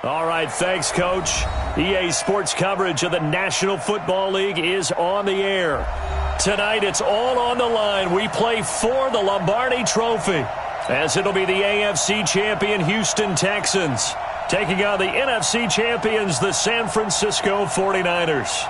All right, thanks, Coach. EA Sports coverage of the National Football League is on the air. Tonight, it's all on the line. We play for the Lombardi Trophy, as it'll be the AFC champion Houston Texans taking on the NFC champions, the San Francisco 49ers.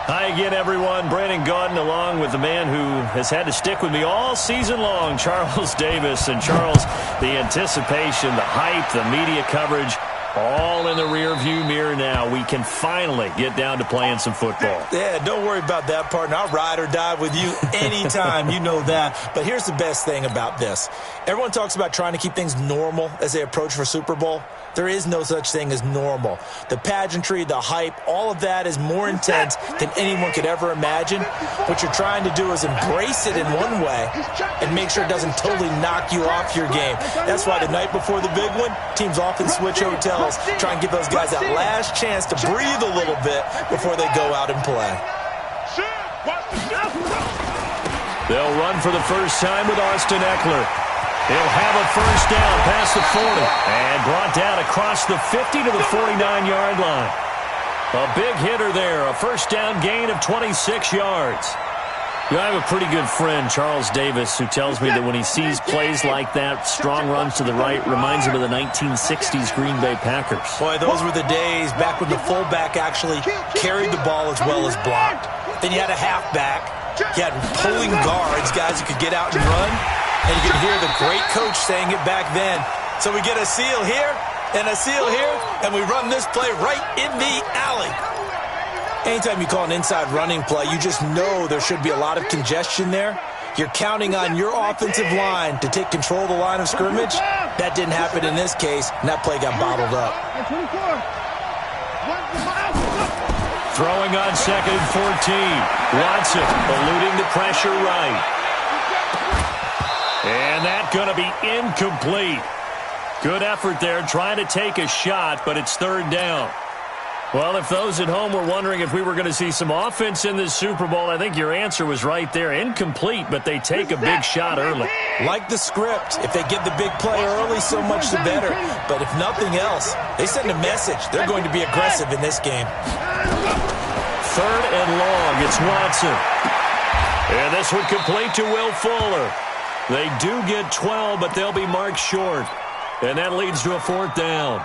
Hi again, everyone. Brandon Gaudin along with the man who has had to stick with me all season long, Charles Davis. And Charles, the anticipation, the hype, the media coverage, all in the rearview mirror now. We can finally get down to playing some football. Yeah, don't worry about that, partner. I'll ride or die with you anytime. You know that. But here's the best thing about this. Everyone talks about trying to keep things normal as they approach for Super Bowl. There is no such thing as normal. The pageantry, the hype, all of that is more intense than anyone could ever imagine. What you're trying to do is embrace it in one way and make sure it doesn't totally knock you off your game. That's why the night before the big one, teams often switch hotels, try and give those guys that last chance to breathe a little bit before they go out and play. They'll run for the first time with Austin Eckler. He'll have a first down past the 40 and brought down across the 50 to the 49-yard line. A big hitter there, a first down gain of 26 yards. You know, I have a pretty good friend, Charles Davis, who tells me that when he sees plays like that, strong runs to the right, reminds him of the 1960s Green Bay Packers. Boy, those were the days back when the fullback actually carried the ball as well as blocked. Then you had a halfback. You had pulling guards, guys who could get out and run. And you can hear the great coach saying it back then. So we get a seal here and a seal here, and we run this play right in the alley. Anytime you call an inside running play, you just know there should be a lot of congestion there. You're counting on your offensive line to take control of the line of scrimmage. That didn't happen in this case, and that play got bottled up. Throwing on 2nd and 14. Watson eluding the pressure right. And that's going to be incomplete. Good effort there, trying to take a shot, but it's 3rd down. Well, if those at home were wondering if we were going to see some offense in this Super Bowl, I think your answer was right there. Incomplete, but they take a big shot early. Like the script, if they get the big play early, so much the better. But if nothing else, they send a message. They're going to be aggressive in this game. 3rd and long, it's Watson. And this one complete to Will Fuller. They do get 12, but they'll be marked short. And that leads to a 4th down.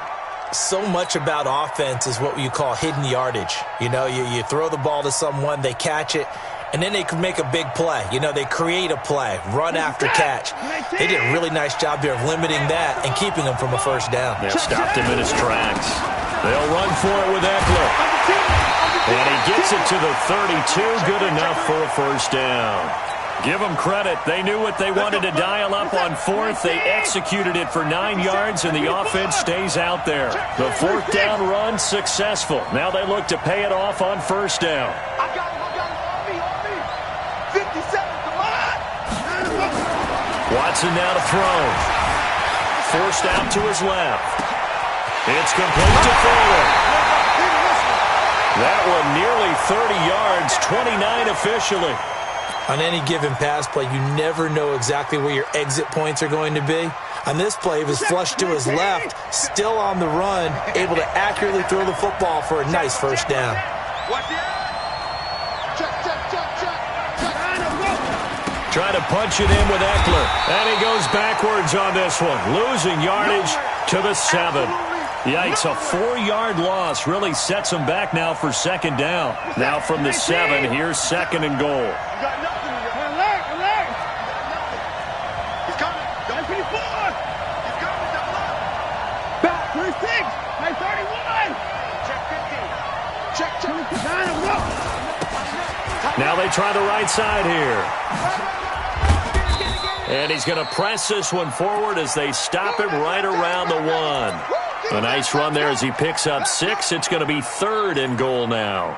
So much about offense is what you call hidden yardage. You know, you throw the ball to someone, they catch it, and then they can make a big play. You know, they create a play, run after catch. They did a really nice job there of limiting that and keeping him from a first down. They stopped him in his tracks. They'll run for it with Eckler. And he gets it to the 32. Good enough for a first down. Give them credit. They knew what they wanted to dial up on 4th. They executed it for 9 yards, and the offense stays out there. The 4th down run successful. Now they look to pay it off on first down. Watson now to throw. Forced out to his left. It's complete to Fuller. That one nearly 30 yards, 29 officially. On any given pass play, you never know exactly where your exit points are going to be. On this play, he was flushed to his left, still on the run, able to accurately throw the football for a nice first down. Trying to punch it in with Eckler. And he goes backwards on this one, losing yardage to the 7. Yikes, a 4-yard loss really sets them back now for 2nd down. Now from the 7, here's 2nd and goal. Now they try the right side here. And he's going to press this one forward as they stop him right around the 1. A nice run there as he picks up 6. It's going to be 3rd and goal now.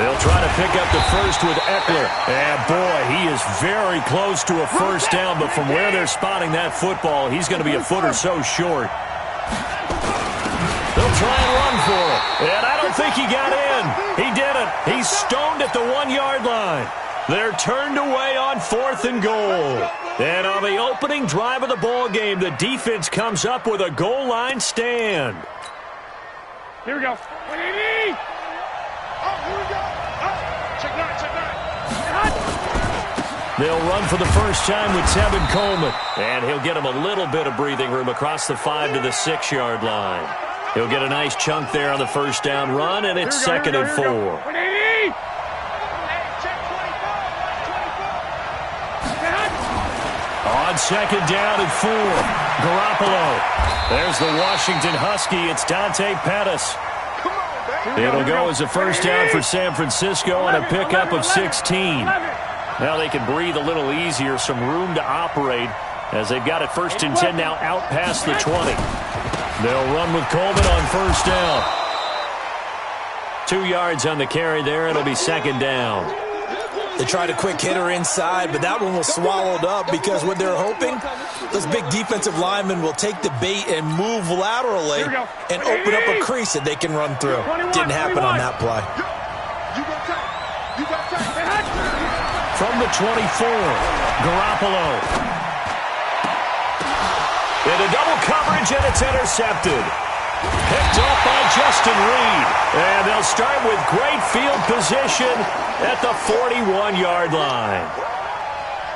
They'll try to pick up the first with Eckler. And, boy, he is very close to a first down, but from where they're spotting that football, he's going to be a foot or so short. They'll try and run for it. And I don't think he got in. He didn't. He's stoned at the 1-yard line. They're turned away on 4th and goal. And on the opening drive of the ball game, the defense comes up with a goal line stand. Here we go. Oh, here we go. Check nine. They'll run for the first time with Tevin Coleman. And he'll get him a little bit of breathing room across the 5 to the 6-yard line. He'll get a nice chunk there on the first down run, and it's 2nd and 4. On 2nd down and 4, Garoppolo. There's the Washington Husky. It's Dante Pettis. It'll go as a first down for San Francisco on a pickup of 16. Now they can breathe a little easier, some room to operate as they've got it 1st and 10 now out past the 20. They'll run with Coleman on first down. 2 yards on the carry there. It'll be 2nd down. They tried a quick hitter inside, but that one was swallowed up because what they're hoping, those big defensive linemen will take the bait and move laterally and open up a crease that they can run through. Didn't happen on that play. From the 24, Garoppolo. Into double coverage, and it's intercepted. Picked off by Justin Reed. And they'll start with great field position at the 41-yard line.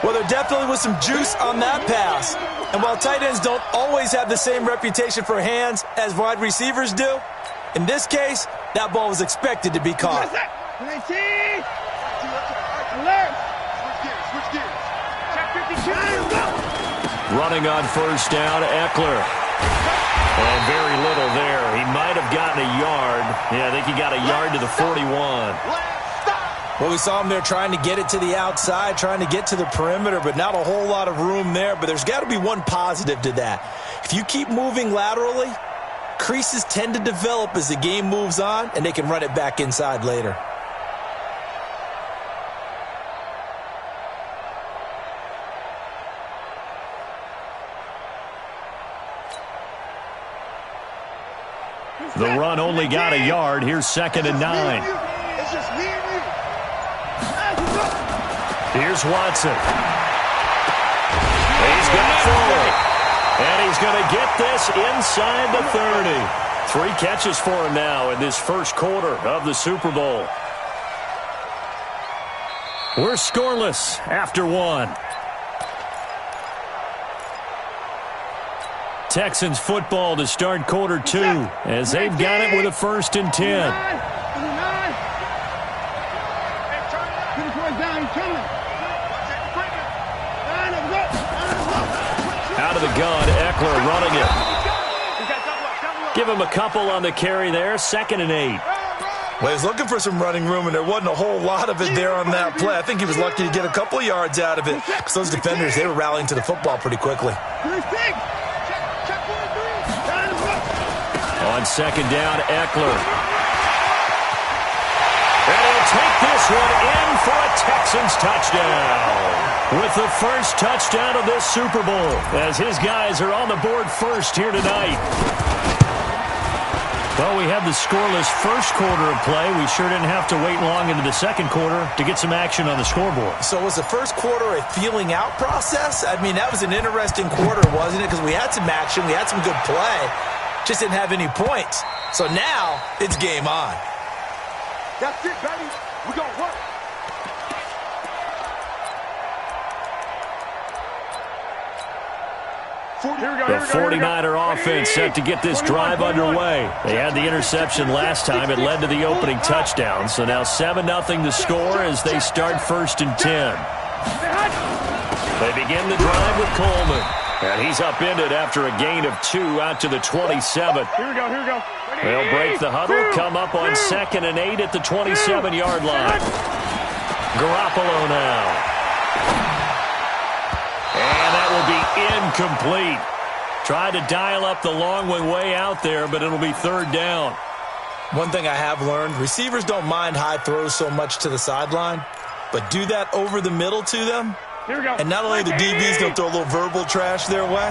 Well, there definitely was some juice on that pass. And while tight ends don't always have the same reputation for hands as wide receivers do, in this case, that ball was expected to be caught. Running on first down, Eckler. And very little there. He might have gotten a yard. Yeah, I think he got a yard to the 41. Well, we saw him there trying to get it to the outside, trying to get to the perimeter, but not a whole lot of room there. But there's got to be one positive to that. If you keep moving laterally, creases tend to develop as the game moves on, and they can run it back inside later. The run only got a yard. Here's 2nd and 9. It's just me and you. Here's Watson. He's got forward. And he's going to get this inside the 30. 3 catches for him now in this first quarter of the Super Bowl. We're scoreless after 1. Texans football to start quarter 2 as they've got it with a 1st and 10. Out of the gun, Eckler running it. Give him a couple on the carry there, 2nd and 8. Well, he was looking for some running room, and there wasn't a whole lot of it there on that play. I think he was lucky to get a couple yards out of it because those defenders, they were rallying to the football pretty quickly. On 2nd down, Eckler. And he'll take this one in for a Texans touchdown. With the first touchdown of this Super Bowl, as his guys are on the board first here tonight. Well, we had the scoreless first quarter of play. We sure didn't have to wait long into the second quarter to get some action on the scoreboard. So was the first quarter a feeling out process? I mean, that was an interesting quarter, wasn't it? Because we had some action, we had some good play. Just didn't have any points. So now, it's game on. That's it, baby. We're going to work. The 49er offense set to get this drive underway. They had the interception last time. It led to the opening touchdown. So now 7-0 the score as they start 1st and 10. They begin the drive with Coleman. And he's upended after a gain of 2 out to the 27. Here we go. They'll break the huddle, come up on 2nd and 8 at the 27-yard line. Garoppolo now. And that will be incomplete. Tried to dial up the long one way out there, but it'll be 3rd down. One thing I have learned, receivers don't mind high throws so much to the sideline, but do that over the middle to them. Here we go. And not only the DB's going to throw a little verbal trash their way,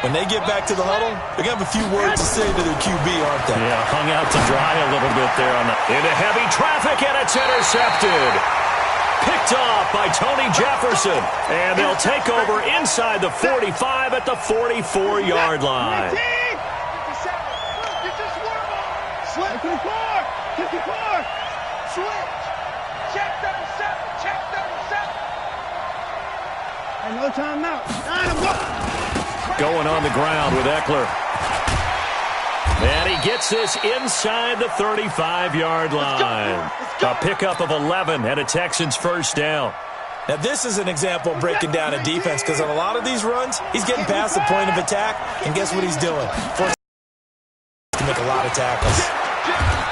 when they get back to the huddle, they're going to have a few words to say to their QB, aren't they? Yeah, hung out to dry a little bit there into heavy traffic, and it's intercepted. Picked off by Tony Jefferson, and they'll take over inside the 45 at the 44-yard line. Slip. 54. Switch. Check 37. Check 37. Hey, no timeout. Going on the ground with Eckler. And he gets this inside the 35-yard line. A pickup of 11 and a Texans first down. Now, this is an example of breaking down a defense because on a lot of these runs, he's getting past the point of attack, and guess what he's doing? Forcing to make a lot of tackles.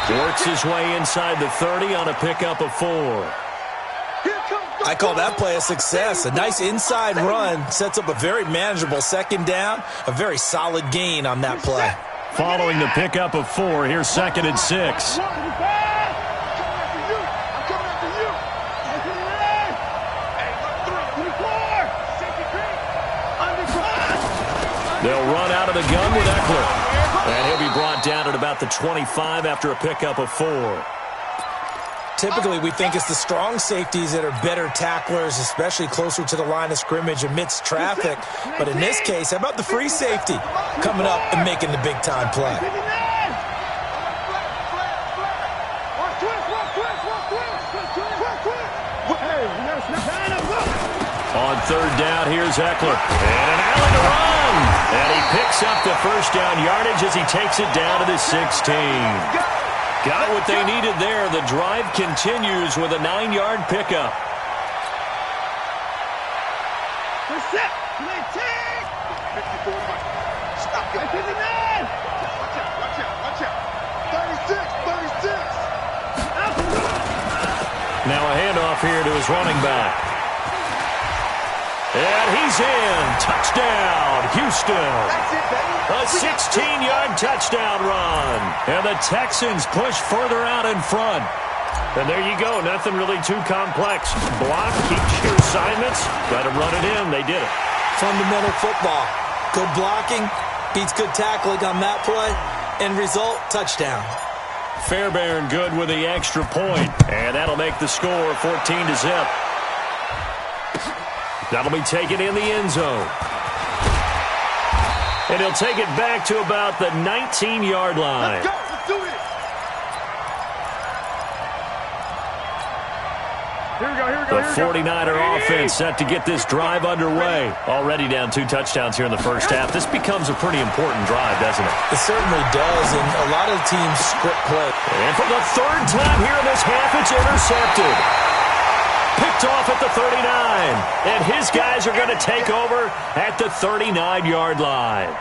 Works his way inside the 30 on a pickup of 4. I call that play a success. A nice inside run sets up a very manageable second down, a very solid gain on that play. Following the pickup of 4, here's 2nd and 6. They'll run out of the gun with Eckler. And he'll be brought down at about the 25 after a pickup of 4. Typically, we think it's the strong safeties that are better tacklers, especially closer to the line of scrimmage amidst traffic. But in this case, how about the free safety coming up and making the big-time play? On 3rd down, here's Eckler. And an alley to run. And he picks up the first down yardage as he takes it down to the 16. Got what they needed there. The drive continues with a 9-yard pickup. Now a handoff here to his running back. And he's in. Touchdown, Houston. A 16-yard touchdown run. And the Texans push further out in front. And there you go. Nothing really too complex. Block, keep your assignments. Let them run it in. They did it. Fundamental football. Good blocking beats good tackling on that play. End result, touchdown. Fairbairn good with the extra point. And that'll make the score 14-0. That'll be taken in the end zone. And he'll take it back to about the 19-yard line. Let's go. Let's do it. Here we go. The 49er offense set to get this drive underway. Already down 2 touchdowns here in the first half. This becomes a pretty important drive, doesn't it? It certainly does, and a lot of teams script play. And for the 3rd time here in this half, it's intercepted. Picked off at the 39. And his guys are going to take over at the 39-yard line.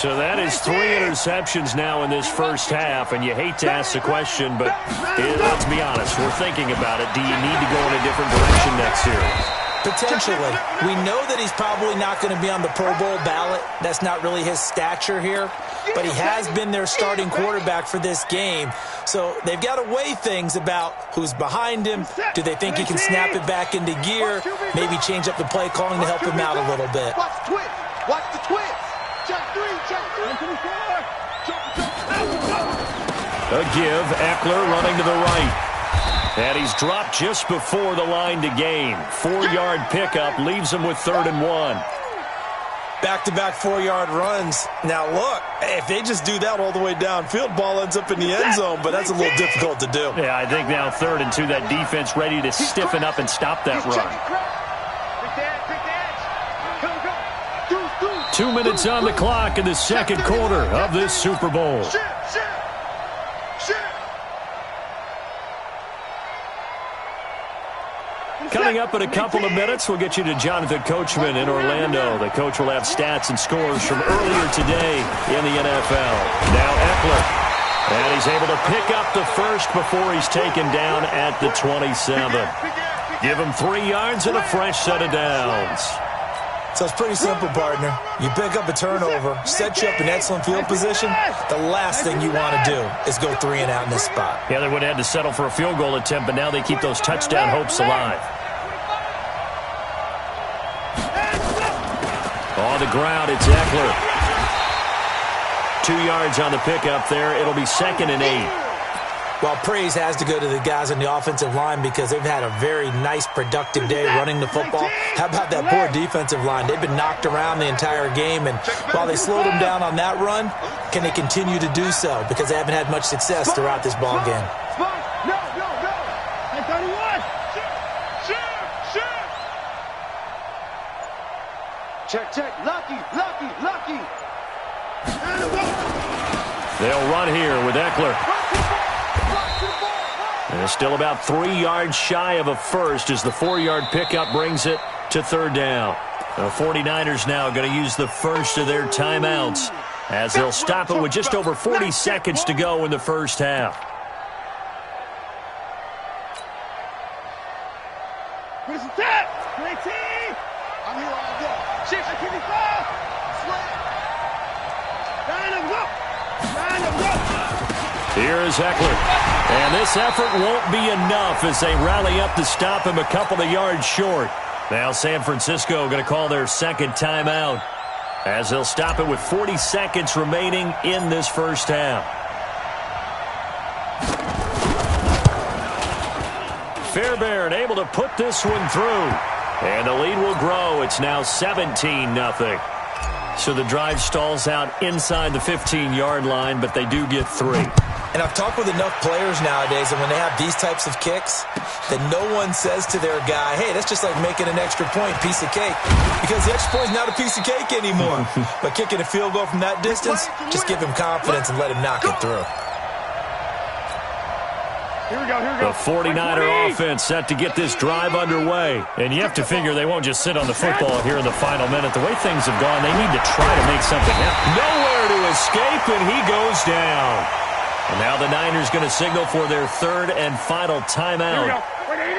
So that is 3 interceptions now in this first half, and you hate to ask the question, but let's be honest, we're thinking about it. Do you need to go in a different direction next series? Potentially. We know that he's probably not going to be on the Pro Bowl ballot. That's not really his stature here, but he has been their starting quarterback for this game. So they've got to weigh things about who's behind him. Do they think he can snap it back into gear? Maybe change up the play calling to help him out a little bit. Watch the twist. Watch the twist. Check 3. Check 3. A give. Eckler running to the right. And he's dropped just before the line to gain. 4-yard pickup leaves him with 3rd and 1. Back-to-back 4-yard runs. Now, look, if they just do that all the way downfield, ball ends up in the end zone, but that's a little difficult to do. Yeah, I think now 3rd and 2, that defense ready to stiffen up and stop that run. 2 minutes on the clock in the second quarter of this Super Bowl. Coming up in a couple of minutes, we'll get you to Jonathan Coachman in Orlando. The coach will have stats and scores from earlier today in the NFL. Now Eckler. And he's able to pick up the first before he's taken down at the 27. Give him 3 yards and a fresh set of downs. So it's pretty simple, partner. You pick up a turnover, set you up in excellent field position. The last thing you want to do is go 3 and out in this spot. Yeah, they would have had to settle for a field goal attempt, but now they keep those touchdown hopes alive. On the ground, it's Eckler. 2 yards on the pickup there. It'll be 2nd and 8. Well, praise has to go to the guys on the offensive line because they've had a very nice, productive day running the football. How about that poor defensive line? They've been knocked around the entire game, and while they slowed them down on that run, can they continue to do so? Because they haven't had much success throughout this ball game. No. 31. Check. Lucky. They'll run here with Eckler. And it's still about 3 yards shy of a first as the 4-yard pickup brings it to 3rd down. The 49ers now going to use the first of their timeouts as they'll stop it with just over 40 seconds to go in the first half. Where's the tap? I'm here all day. Shift. Here is Eckler. And this effort won't be enough as they rally up to stop him a couple of yards short. Now San Francisco going to call their 2nd timeout as they'll stop it with 40 seconds remaining in this first half. Fairbairn able to put this one through. And the lead will grow. It's now 17-0. So the drive stalls out inside the 15-yard line, but they do get 3. And I've talked with enough players nowadays, and when they have these types of kicks, that no one says to their guy, hey, that's just like making an extra point, piece of cake. Because the extra point is not a piece of cake anymore. But kicking a field goal from that distance, just give him confidence and let him knock it through. Here we go. The 49er offense set to get this drive underway. And you have to figure they won't just sit on the football here in the final minute. The way things have gone, they need to try to make something happen. Nowhere to escape, and he goes down. And now the Niners going to signal for their 3rd and final timeout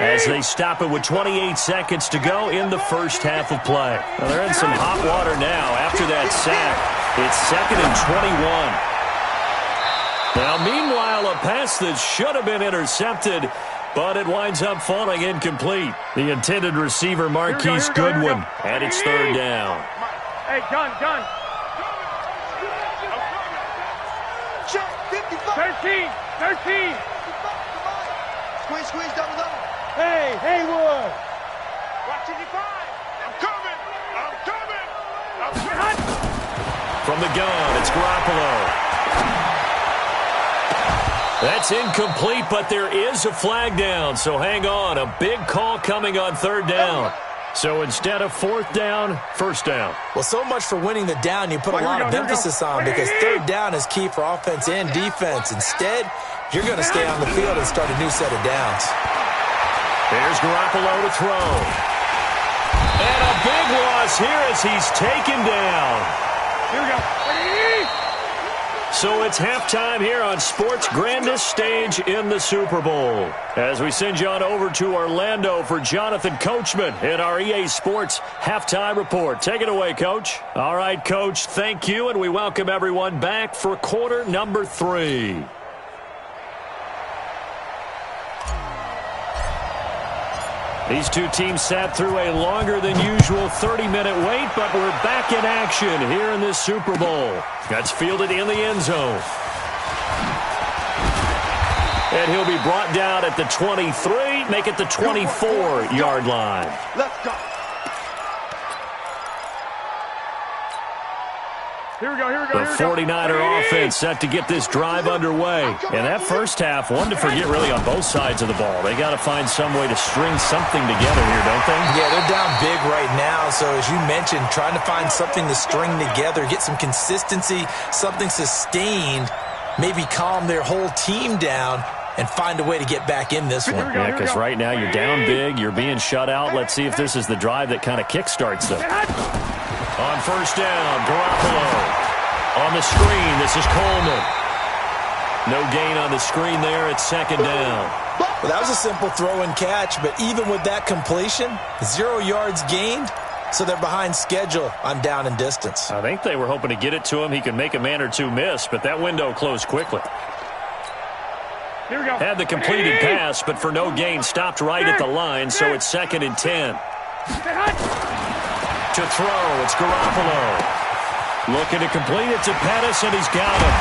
as they stop it with 28 seconds to go in the first half of play. Well, they're in some hot water now after that sack. It's 2nd and 21. Now, meanwhile, a pass that should have been intercepted, but it winds up falling incomplete. The intended receiver, Marquise Goodwin, and it's 3rd down. Hey, gun. 13. Squeeze, double. Hey, Haywood. Watch 55. I'm coming. From the gun, it's Garoppolo. That's incomplete, but there is a flag down, so hang on. A big call coming on 3rd down. So instead of 4th down, 1st down. Well, so much for winning the down you put a lot of emphasis on because 3rd down is key for offense and defense. Instead, you're going to stay on the field and start a new set of downs. There's Garoppolo to throw. And a big loss here as he's taken down. Here we go. So it's halftime here on sports' grandest stage in the Super Bowl. As we send you on over to Orlando for Jonathan Coachman in our EA Sports Halftime Report. Take it away, Coach. All right, Coach, thank you, and we welcome everyone back for quarter number 3. These two teams sat through a longer than usual 30-minute wait, but we're back in action here in this Super Bowl. That's fielded in the end zone. And he'll be brought down at the 23, make it the 24-yard line. Let's go. Here we go. The 49er offense set to get this drive underway. And that first half, one to forget really on both sides of the ball. They got to find some way to string something together here, don't they? Yeah, they're down big right now. So as you mentioned, trying to find something to string together, get some consistency, something sustained, maybe calm their whole team down and find a way to get back in this one. Yeah, because right now you're down big, you're being shut out. Let's see if this is the drive that kind of kickstarts them. On 1st down, Garoppolo. On the screen, this is Coleman. No gain on the screen there. It's 2nd down. Well, that was a simple throw and catch, but even with that completion, 0 yards gained, so they're behind schedule on down and distance. I think they were hoping to get it to him. He could make a man or two miss, but that window closed quickly. Here we go. Had the completed pass, but for no gain, stopped right at the line, so it's 2nd and 10. To throw, it's Garoppolo. Looking to complete it to Pettis, and he's got him.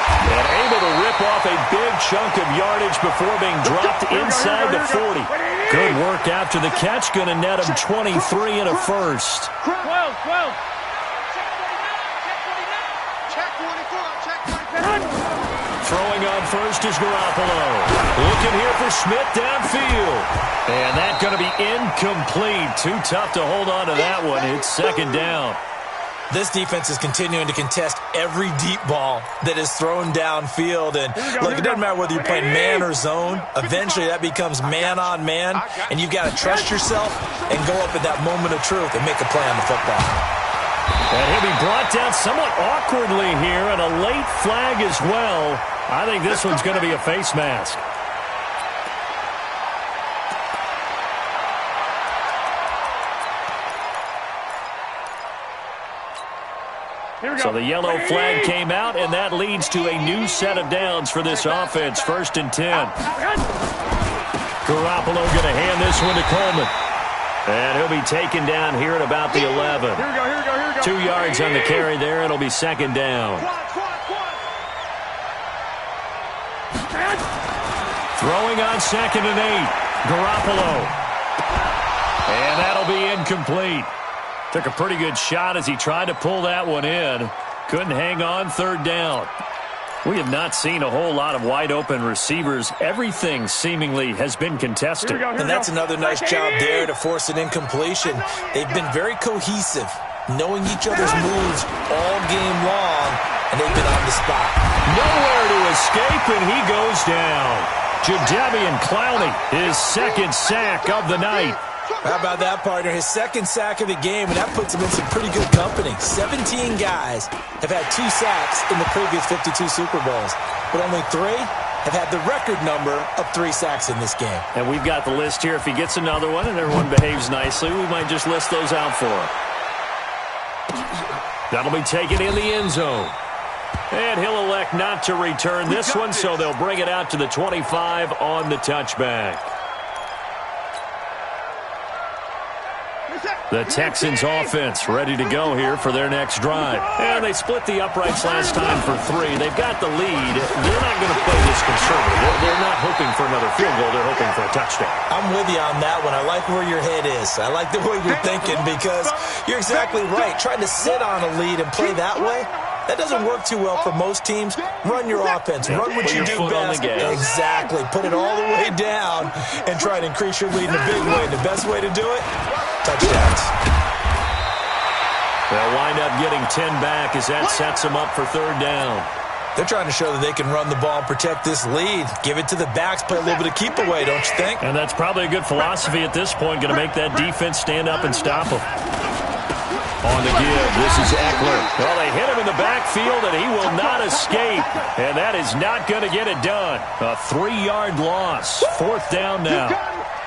And able to rip off a big chunk of yardage before being dropped inside the 40. Good work after the catch. Going to net him 23 and a first. 12. Check 24. Check 24. Throwing on first is Garoppolo. Looking here for Smith downfield. And that's going to be incomplete. Too tough to hold on to that one. It's 2nd down. This defense is continuing to contest every deep ball that is thrown downfield. And look, it doesn't matter whether you're playing man or zone. Eventually, that becomes man on man. And you've got to trust yourself and go up at that moment of truth and make a play on the football. And he'll be brought down somewhat awkwardly here, and a late flag as well. I think this one's going to be a face mask. So the yellow flag came out, and that leads to a new set of downs for this offense. 1st and 10. Garoppolo going to hand this one to Coleman. And he'll be taken down here at about the 11. Here we go. 2 yards on the carry there. It'll be 2nd down. Throwing on 2nd and 8. Garoppolo. And that'll be incomplete. Took a pretty good shot as he tried to pull that one in. Couldn't hang on. 3rd down. We have not seen a whole lot of wide-open receivers. Everything seemingly has been contested. And that's another nice job there to force an incompletion. They've been very cohesive, knowing each other's moves all game long, and they've been on the spot. Nowhere to escape, and he goes down. Jadeveon Clowney, his 2nd sack of the night. How about that, partner? His 2nd sack of the game, and that puts him in some pretty good company. 17 guys have had 2 sacks in the previous 52 Super Bowls, but only 3 have had the record number of 3 sacks in this game. And we've got the list here. If he gets another one and everyone behaves nicely, we might just list those out for him. That'll be taken in the end zone. And he'll elect not to return this one, so they'll bring it out to the 25 on the touchback. The Texans offense ready to go here for their next drive. And they split the uprights last time for 3. They've got the lead. They're not going to play this conservative. They're not hoping for another field goal. They're hoping for a touchdown. I'm with you on that one. I like where your head is. I like the way you're thinking because you're exactly right. Trying to sit on a lead and play that way, that doesn't work too well for most teams. Run your offense. Run what you do best. Exactly. Put it all the way down and try to increase your lead in a big way. The best way to do it, touchdowns. They'll wind up getting 10 back as that sets them up for 3rd down. They're trying to show that they can run the ball and protect this lead. Give it to the backs, play a little bit of keep away, don't you think? And that's probably a good philosophy at this point. Going to make that defense stand up and stop them. On the give, this is Eckler. Well, they hit him in the backfield, and he will not escape. And that is not going to get it done. A 3-yard loss. 4th down now.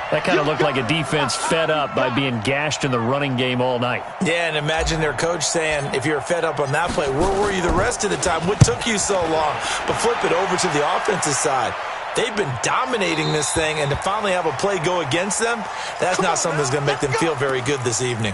That kind of looked like a defense fed up by being gashed in the running game all night. Yeah, and imagine their coach saying, if you're fed up on that play, where were you the rest of the time? What took you so long? But flip it over to the offensive side. They've been dominating this thing, and to finally have a play go against them, that's not something that's going to make them feel very good this evening.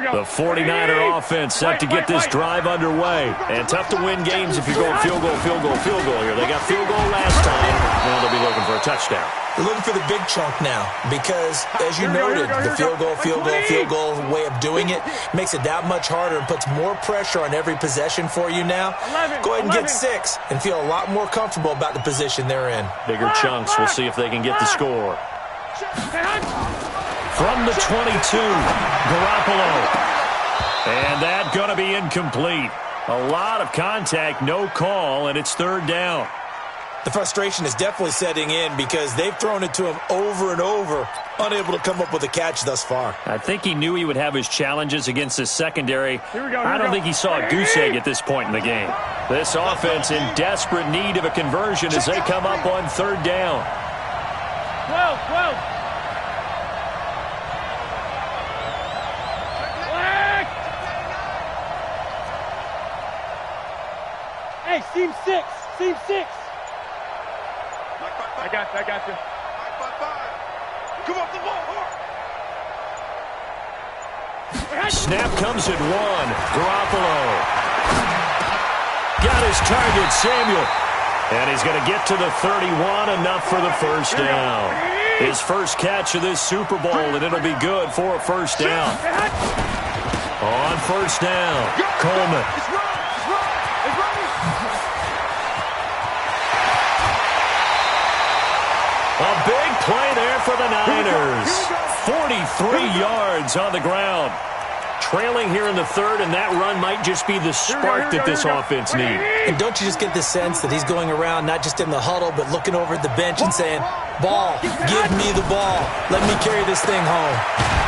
The 49er offense set to get this drive underway. And tough to win games if you're going field goal here. They got field goal last time. Now they'll be looking for a touchdown. They're looking for the big chunk now because, as you noted, the field goal way of doing it makes it that much harder and puts more pressure on every possession for you now. Go ahead and get 6 and feel a lot more comfortable about the position they're in. Bigger chunks. We'll see if they can get the score. From the 22, Garoppolo. And that's going to be incomplete. A lot of contact, no call, and it's 3rd down. The frustration is definitely setting in because they've thrown it to him over and over, unable to come up with a catch thus far. I think he knew he would have his challenges against his secondary. I don't think he saw a goose egg at this point in the game. This offense in desperate need of a conversion as they come up on third down. 12. Hey, seam 6. I got you. 5. Come off the ball, hard. Snap comes at 1. Garoppolo. Got his target, Samuel. And he's going to get to the 31, enough for the first down. His first catch of this Super Bowl, and it'll be good for a first down. On first down, Coleman. A big play there for the Niners. 43 yards on the ground. Trailing here in the third, and that run might just be the spark that this offense needs. And don't you just get the sense that he's going around not just in the huddle, but looking over at the bench and saying, ball, give me the ball. Let me carry this thing home.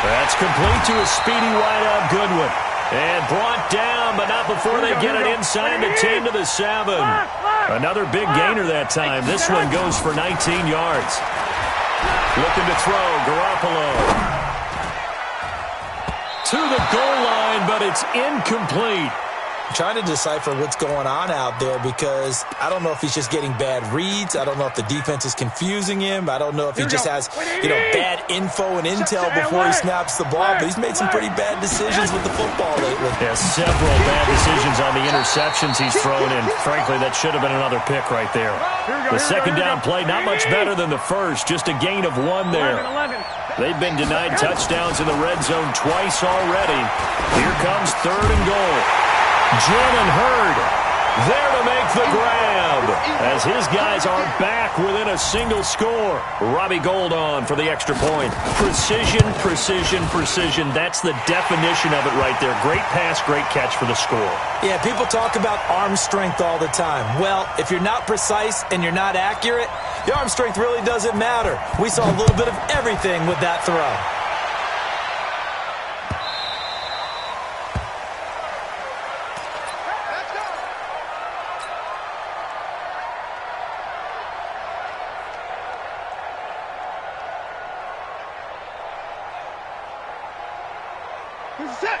That's complete to a speedy wideout Goodwin. And brought down, but not before they get it inside the 10 to the 7. Another big gainer that time. This one goes for 19 yards. Looking to throw, Garoppolo. To the goal line, but it's incomplete. Trying to decipher what's going on out there because I don't know if he's just getting bad reads. I don't know if the defense is confusing him. I don't know if he just has, bad info and intel before he snaps the ball. But he's made some pretty bad decisions with the football lately. Yeah, several bad decisions on the interceptions he's thrown in. Frankly, that should have been another pick right there. The second down play, not much better than the first. Just a gain of 1 there. They've been denied touchdowns in the red zone twice already. Here comes third and goal. Jalen Hurd there to make the grab as his guys are back within a single score. Robbie Gould on for the extra point. Precision. That's the definition of it right there. Great pass, great catch for the score. Yeah, people talk about arm strength all the time. Well, if you're not precise and you're not accurate, your arm strength really doesn't matter. We saw a little bit of everything with that throw.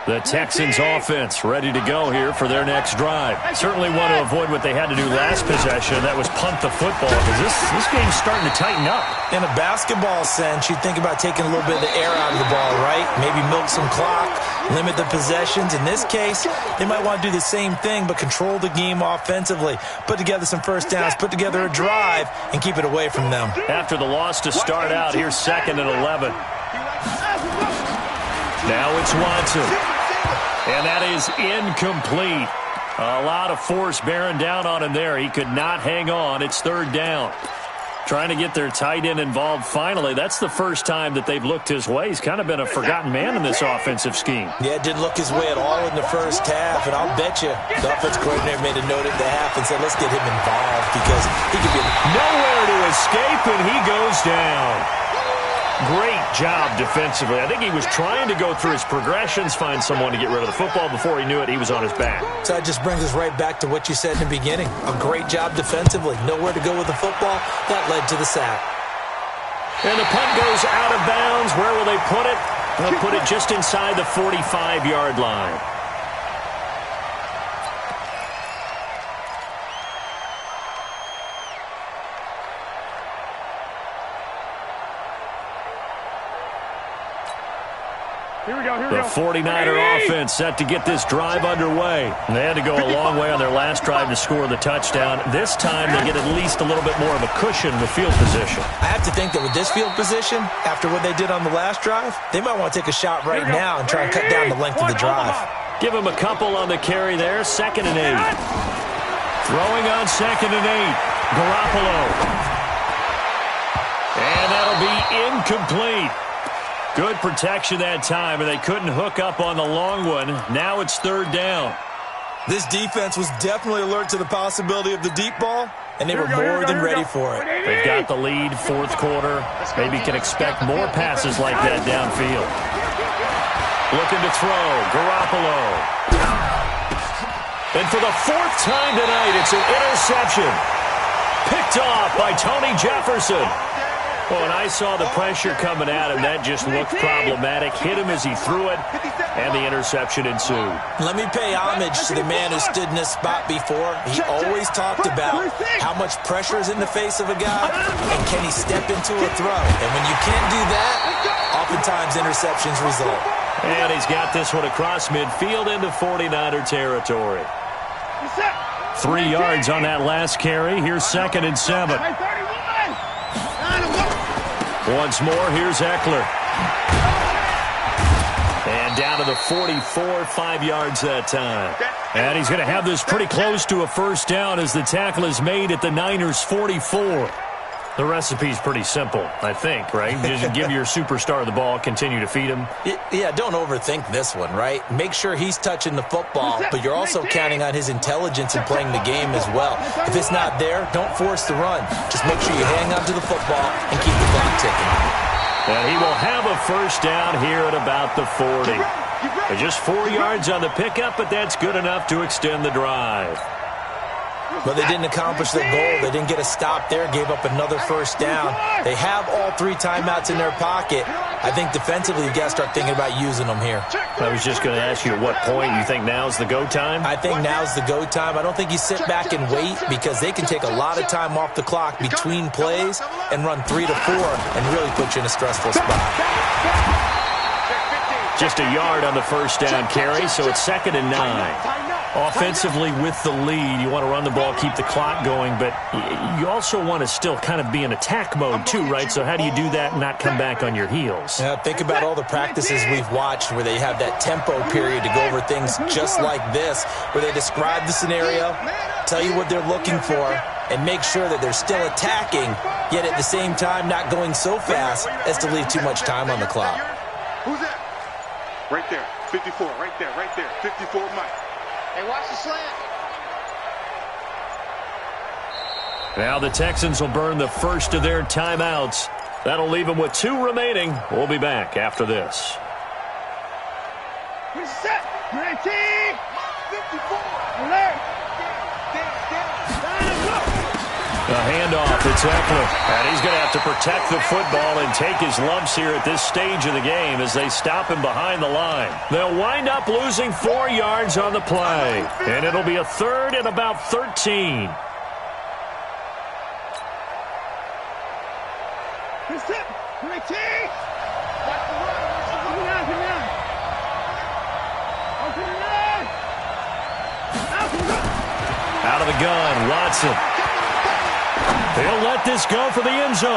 The Texans offense ready to go here for their next drive. Certainly want to avoid what they had to do last possession. That was punt the football because this game's starting to tighten up. In a basketball sense, you think about taking a little bit of the air out of the ball, right? Maybe milk some clock, limit the possessions. In this case, they might want to do the same thing but control the game offensively. Put together some first downs, put together a drive, and keep it away from them. After the loss to start out, here's 2nd and 11. Now it's Watson. And that is incomplete. A lot of force bearing down on him there. He could not hang on. It's third down. Trying to get their tight end involved finally. That's the first time that they've looked his way. He's kind of been a forgotten man in this offensive scheme. Yeah, it didn't look his way at all in the first half. And I'll bet you the offensive coordinator made a note at the half and said, let's get him involved because he could be nowhere to escape, and he goes down. Great job defensively. I think he was trying to go through his progressions, find someone to get rid of the football. Before he knew it, he was on his back. So that just brings us right back to what you said in the beginning. A great job defensively. Nowhere to go with the football. That led to the sack. And the punt goes out of bounds. Where will they put it? They'll put it just inside the 45-yard line. The 49er offense set to get this drive underway. And they had to go a long way on their last drive to score the touchdown. This time they get at least a little bit more of a cushion with field position. I have to think that with this field position, after what they did on the last drive, they might want to take a shot right now and try and cut down the length of the drive. Give them a couple on the carry there. 2nd and 8. Throwing on 2nd and 8. Garoppolo. And that'll be incomplete. Good protection that time, and they couldn't hook up on the long one. Now it's third down. This defense was definitely alert to the possibility of the deep ball, and they were more than ready for it. They've got the lead, fourth quarter. Maybe can expect more passes like that downfield. Looking to throw, Garoppolo. And for the fourth time tonight, it's an interception. Picked off by Tony Jefferson. Well, and I saw the pressure coming at him. That just looked problematic. Hit him as he threw it, and the interception ensued. Let me pay homage to the man who stood in this spot before. He always talked about how much pressure is in the face of a guy, and can he step into a throw. And when you can't do that, oftentimes interceptions result. And he's got this one across midfield into 49er territory. 3 yards on that last carry. Here's 2nd and 7. Once more, here's Eckler. And down to the 44, 5 yards that time. And he's going to have this pretty close to a first down as the tackle is made at the Niners' 44. The recipe's pretty simple, I think, right? Just give your superstar the ball, continue to feed him. Yeah, don't overthink this one, right? Make sure he's touching the football, but you're also counting on his intelligence in playing the game as well. If it's not there, don't force the run. Just make sure you hang on to the football and keep the clock ticking. And he will have a first down here at about the 40. Just 4 yards on the pickup, but that's good enough to extend the drive. But they didn't accomplish their goal. They didn't get a stop there, gave up another first down. They have all 3 timeouts in their pocket. I think defensively you've got to start thinking about using them here. I was just going to ask you at what point you think now's the go time? I think now's the go time. I don't think you sit back and wait because they can take a lot of time off the clock between plays and run 3 to 4 and really put you in a stressful spot. Just a yard on the first down carry, so it's 2nd and 9. Offensively with the lead, you want to run the ball, keep the clock going, but you also want to still kind of be in attack mode too, right? So how do you do that and not come back on your heels? Yeah, think about all the practices we've watched where they have that tempo period to go over things just like this, where they describe the scenario, tell you what they're looking for, and make sure that they're still attacking, yet at the same time not going so fast as to leave too much time on the clock. Who's that? Right there, 54, right there, 54 Mike. Hey, watch the slant. Now the Texans will burn the first of their timeouts. That'll leave them with 2 remaining. We'll be back after this. Reset. 19. 54. Alert. A handoff, it's Eckler. And he's going to have to protect the football and take his lumps here at this stage of the game as they stop him behind the line. They'll wind up losing 4 yards on the play. And it'll be a 3rd and about 13. Reset. 19. Out of the gun, Watson. They'll let this go for the end zone.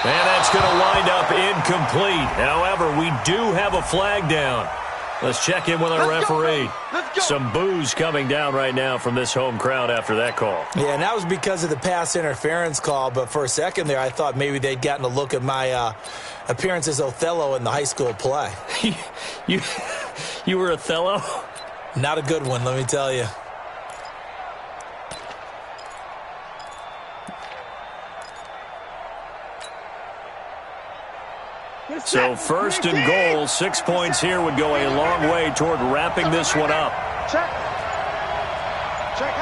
And that's going to wind up incomplete. However, we do have a flag down. Let's check in with our referee. Some boos coming down right now from this home crowd after that call. Yeah, and that was because of the pass interference call. But for a second there, I thought maybe they'd gotten a look at my appearance as Othello in the high school play. You were Othello? Not a good one, let me tell you. So 1st and goal, 6 points here would go a long way toward wrapping this one up. Check. Check.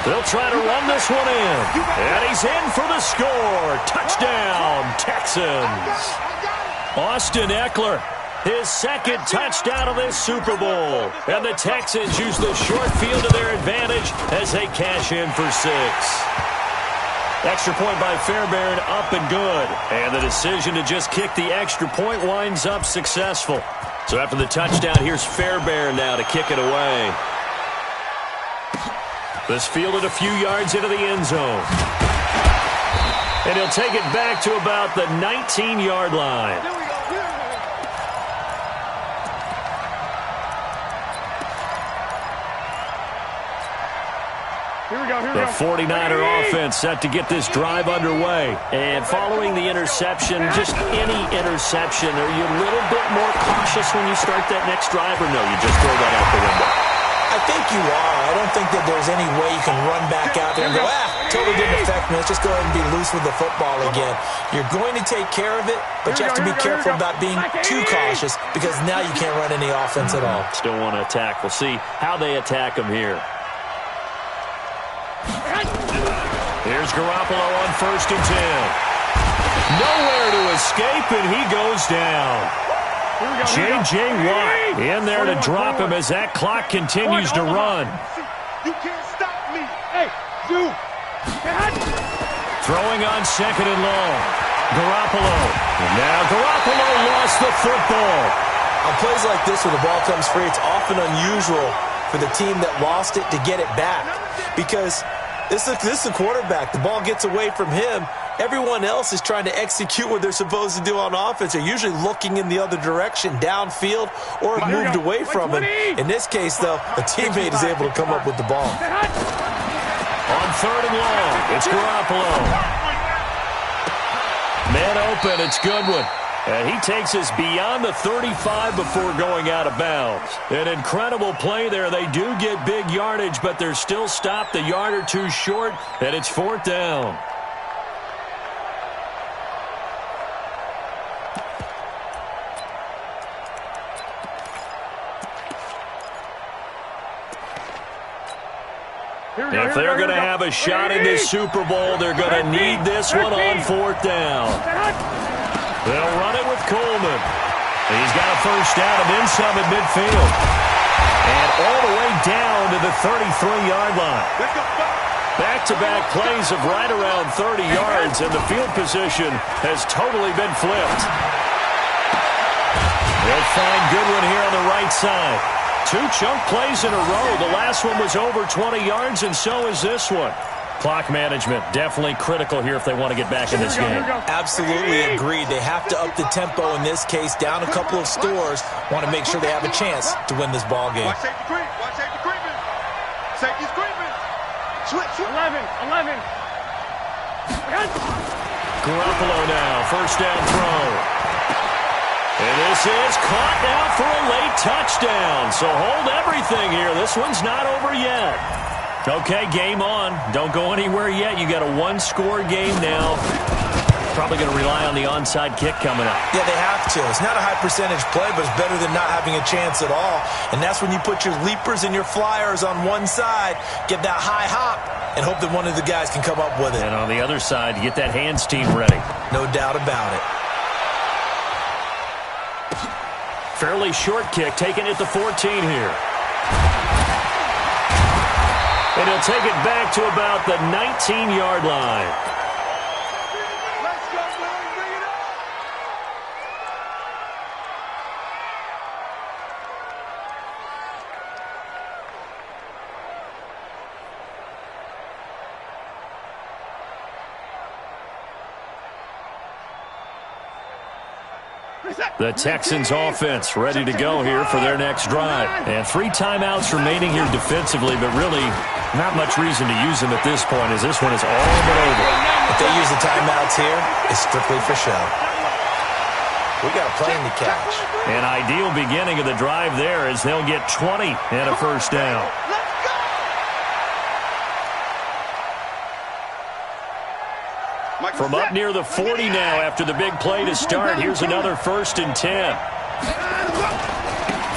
They'll try to run this one in. And he's in for the score. Touchdown, Texans. Austin Eckler, his 2nd touchdown of this Super Bowl. And the Texans use the short field to their advantage as they cash in for 6. Extra point by Fairbairn, up and good. And the decision to just kick the extra point winds up successful. So after the touchdown, here's Fairbairn now to kick it away. This fielded a few yards into the end zone. And he'll take it back to about the 19-yard line. The 49er offense set to get this drive underway. And following the interception, just any interception, are you a little bit more cautious when you start that next drive, or no, you just throw that out the window? I think you are. I don't think that there's any way you can run back out there and go, totally didn't affect me. Let's just go ahead and be loose with the football again. You're going to take care of it, but you have to be careful about being too cautious because now you can't run any offense at all. Still want to attack. We'll see how they attack him here. Here's Garoppolo on 1st and 10. Nowhere to escape, and he goes down. J.J. Watt in there to drop him as that clock continues to run. You can't stop me. Hey, you. Throwing on 2nd and long. Garoppolo. And now Garoppolo lost the football. On plays like this where the ball comes free, it's often unusual for the team that lost it to get it back because this is the quarterback. The ball gets away from him. Everyone else is trying to execute what they're supposed to do on offense. They're usually looking in the other direction, downfield, or have moved away from him. In this case, though, a teammate is able to come up with the ball. On 3rd and long, it's Garoppolo. Man open, it's Goodwin. And he takes us beyond the 35 before going out of bounds. An incredible play there. They do get big yardage, but they're still stopped a yard or two short, and it's 4th down. If they're going to have a shot in this Super Bowl, they're going to need this one on 4th down. They'll run it with Coleman. He's got a 1st down and then some at midfield. And all the way down to the 33-yard line. Back-to-back plays of right around 30 yards, and the field position has totally been flipped. They'll find Goodwin here on the right side. 2 chunk plays in a row. The last one was over 20 yards, and so is this one. Clock management definitely critical here if they want to get back in this game. Absolutely agreed. They have to up the tempo in this case, down a couple of scores. Want to make sure they have a chance to win this ball game. Watch safety creep. Watch safety creeping. Safety's creeping. Switch. 11. Garoppolo now, 1st down throw. And this is caught now for a late touchdown. So hold everything here. This one's not over yet. Okay, game on. Don't go anywhere yet. You got a 1-score game now. Probably going to rely on the onside kick coming up. Yeah, they have to. It's not a high percentage play, but it's better than not having a chance at all. And that's when you put your leapers and your flyers on one side, get that high hop, and hope that one of the guys can come up with it. And on the other side, get that hands team ready. No doubt about it. Fairly short kick, taking it to 14 here. And he'll take it back to about the 19-yard line. Let's go, Billy. Bring it up. The Texans offense ready to go here for their next drive. And 3 timeouts remaining here defensively, but really not much reason to use them at this point as this one is all but over. If they use the timeouts here, it's strictly for show. We got a plane to catch. An ideal beginning of the drive there as they'll get 20 and a 1st down. From up near the 40 now after the big play to start, here's another 1st and 10.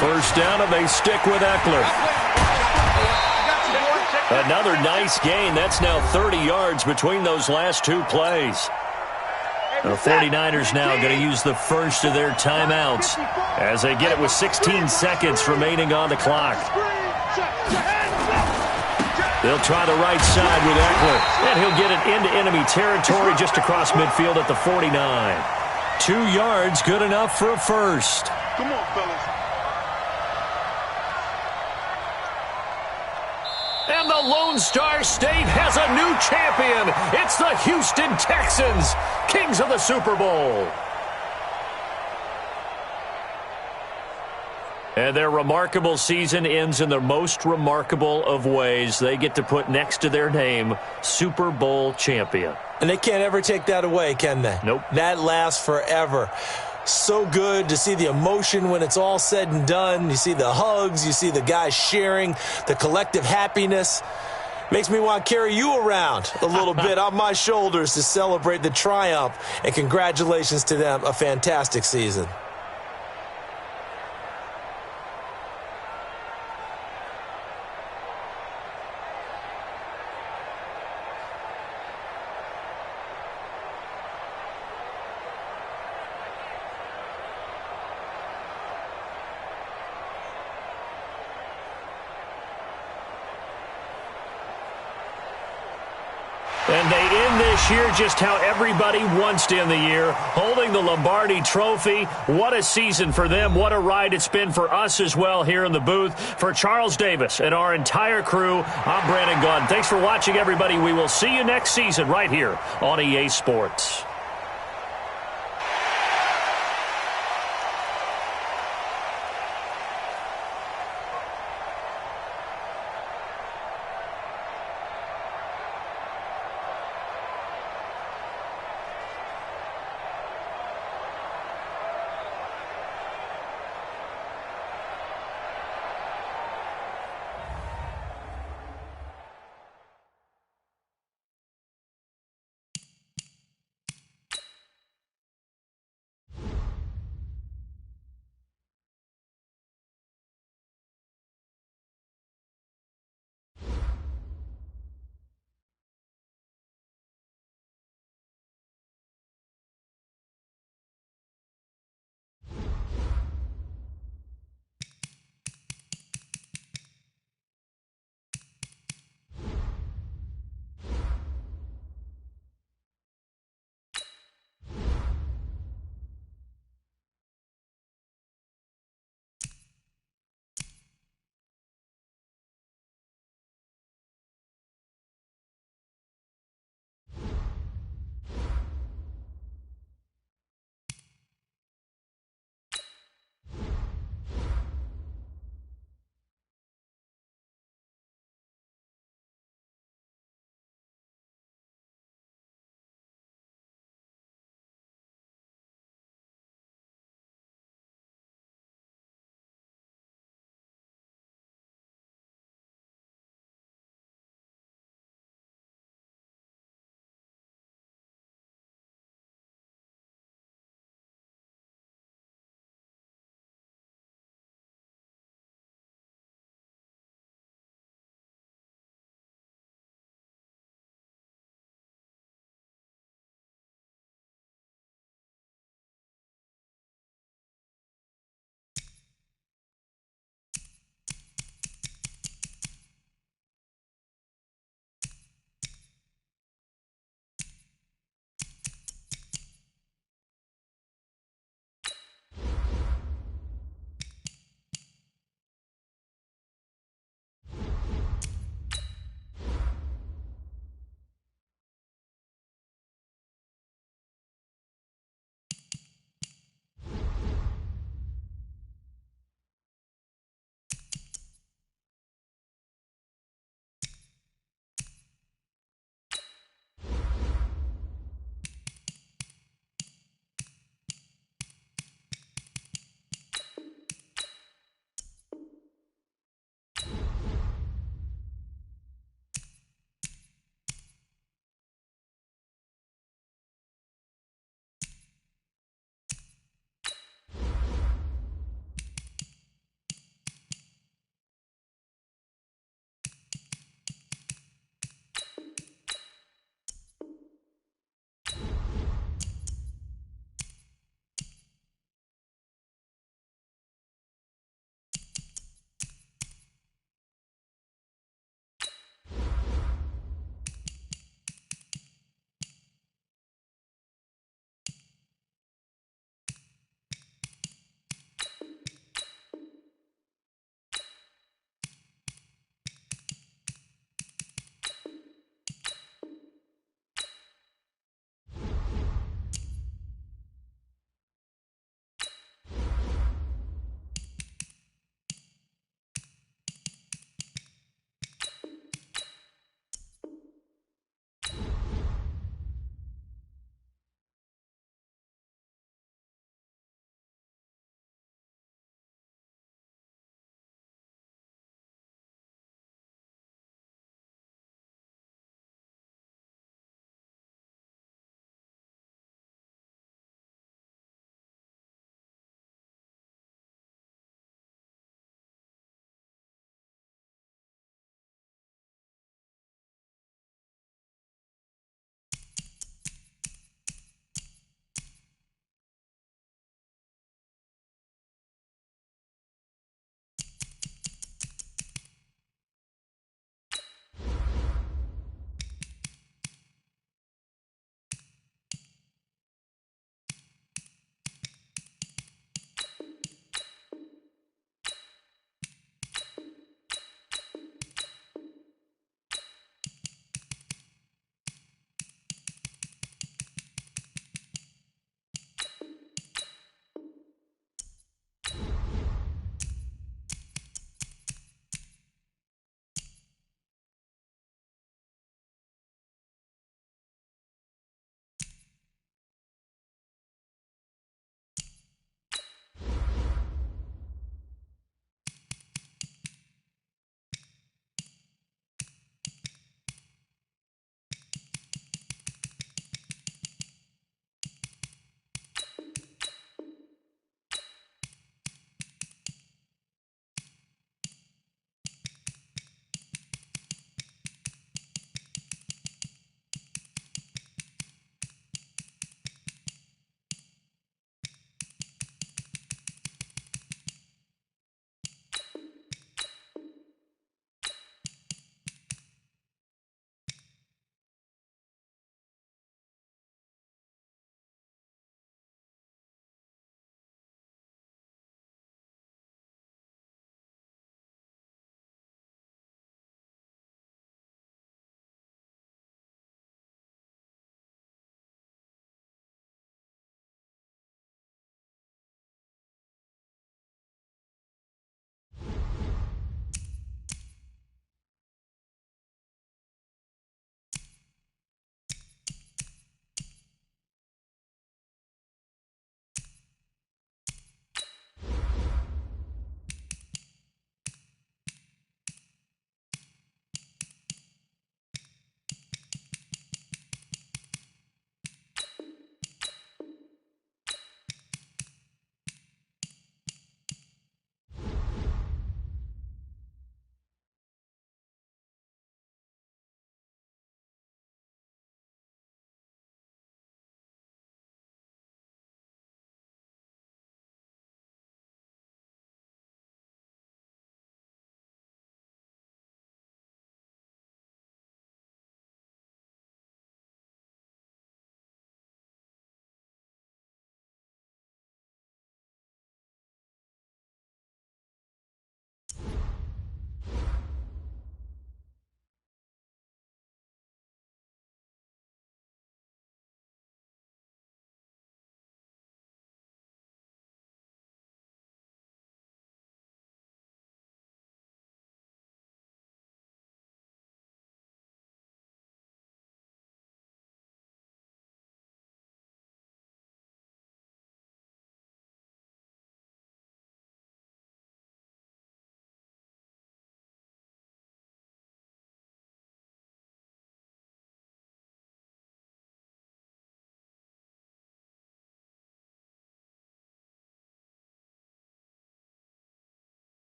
1st down, and they stick with Eckler. Another nice gain. That's now 30 yards between those last 2 plays. The 49ers now going to use the first of their timeouts as they get it with 16 seconds remaining on the clock. They'll try the right side with Eckler, and he'll get it into enemy territory just across midfield at the 49. 2 yards, good enough for a 1st. Come on, fellas. And the Lone Star State has a new champion. It's the Houston Texans, kings of the Super Bowl. And their remarkable season ends in the most remarkable of ways. They get to put next to their name, Super Bowl champion. And they can't ever take that away, can they? Nope. That lasts forever. So good to see the emotion when it's all said and done. You see the hugs, you see the guys sharing, the collective happiness. Makes me want to carry you around a little bit on my shoulders to celebrate the triumph. And congratulations to them, a fantastic season. And they end this year just how everybody wants to end the year, holding the Lombardi Trophy. What a season for them. What a ride it's been for us as well here in the booth. For Charles Davis and our entire crew, I'm Brandon Gunn. Thanks for watching, everybody. We will see you next season right here on EA Sports.